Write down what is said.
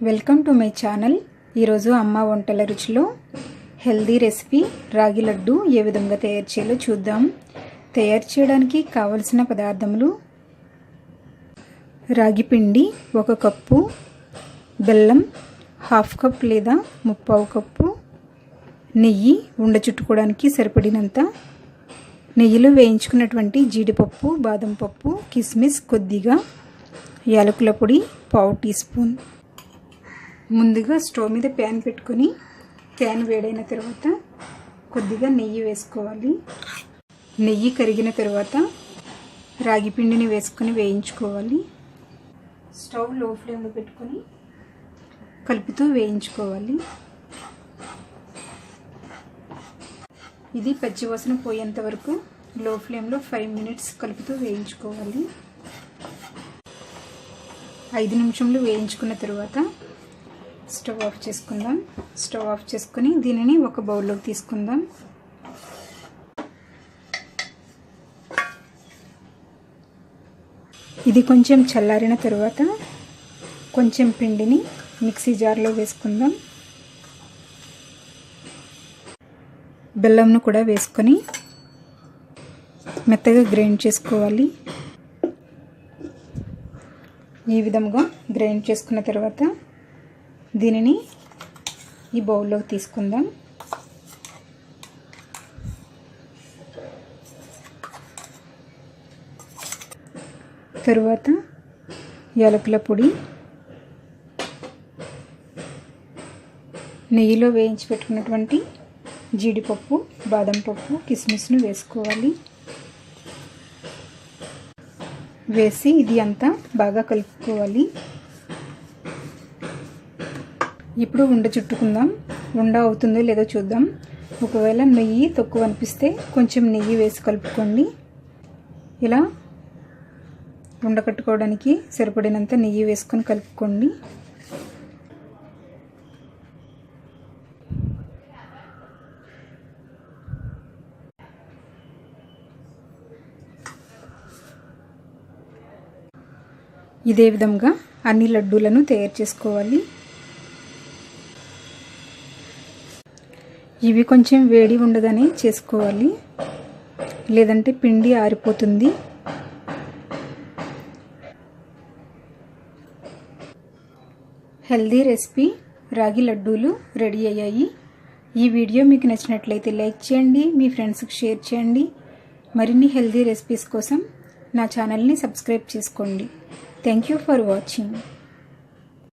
Welcome to my channel. ఈరోజు అమ్మ వంటల రుచిలో హెల్దీ రెసిపీ రాగి లడ్డు ఏ విధంగా తయారు చేయాలో చూద్దాం. తయారు చేయడానికి కావలసిన పదార్థములు: రాగి పిండి 1 కప్పు, బెల్లం 1/2 కప్ లేదా 3/4 కప్పు, నెయ్యి ఉండ చుట్టుకోవడానికి సరిపడినంత, నెయ్యిలో వేయించుకున్నటువంటి జీడిపప్పు, బాదం పప్పు, కిస్మిస్ కొద్దిగా, యాలకుల పొడి 1/2 టీ స్పూన్. ముందుగా స్టవ్ మీద ప్యాన్ పెట్టుకొని ప్యాన్ వేడైన తర్వాత కొద్దిగా నెయ్యి వేసుకోవాలి. నెయ్యి కరిగిన తర్వాత రాగి పిండిని వేసుకొని వేయించుకోవాలి. స్టవ్ లో ఫ్లేమ్లో పెట్టుకొని కలుపుతూ వేయించుకోవాలి. ఇది పచ్చివాసన పోయేంత వరకు లో ఫ్లేమ్లో 5 మినిట్స్ కలుపుతూ వేయించుకోవాలి. 5 నిమిషాలు వేయించుకున్న తర్వాత స్టవ్ ఆఫ్ చేసుకుందాం. స్టవ్ ఆఫ్ చేసుకొని దీనిని ఒక బౌల్లోకి తీసుకుందాం. ఇది కొంచెం చల్లారిన తర్వాత కొంచెం పిండిని మిక్సీ జార్లో వేసుకుందాం. బెల్లంను కూడా వేసుకొని మెత్తగా గ్రైండ్ చేసుకోవాలి. ఈ విధంగా గ్రైండ్ చేసుకున్న తర్వాత దీనిని ఈ బౌల్లోకి తీసుకుందాం. తరువాత యాలకుల పొడి, నెయ్యిలో వేయించి పెట్టుకున్నటువంటి జీడిపప్పు, బాదం పప్పు, కిస్మిస్ను వేసుకోవాలి. వేసి ఇది అంతా బాగా కలుపుకోవాలి. ఇప్పుడు ఉండ చుట్టుకుందాం. ఉండ అవుతుందో లేదో చూద్దాం. ఒకవేళ నెయ్యి తక్కువ అనిపిస్తే కొంచెం నెయ్యి వేసి కలుపుకోండి. ఇలా ఉండ కట్టుకోవడానికి సరిపడినంత నెయ్యి వేసుకొని కలుపుకోండి. ఇదే విధంగా అన్ని లడ్డూలను తయారు చేసుకోవాలి. ఇవి కొంచెం వేడి ఉండగానే చేసుకోవాలి, లేదంటే పిండి ఆరిపోతుంది. హెల్దీ రెసిపీ రాగి లడ్డూలు రెడీ అయ్యాయి. ఈ వీడియో మీకు నచ్చినట్లయితే లైక్ చేయండి, మీ ఫ్రెండ్స్కి షేర్ చేయండి. మరిన్ని హెల్దీ రెసిపీస్ కోసం నా ఛానల్ని సబ్స్క్రైబ్ చేసుకోండి. Thank you for watching.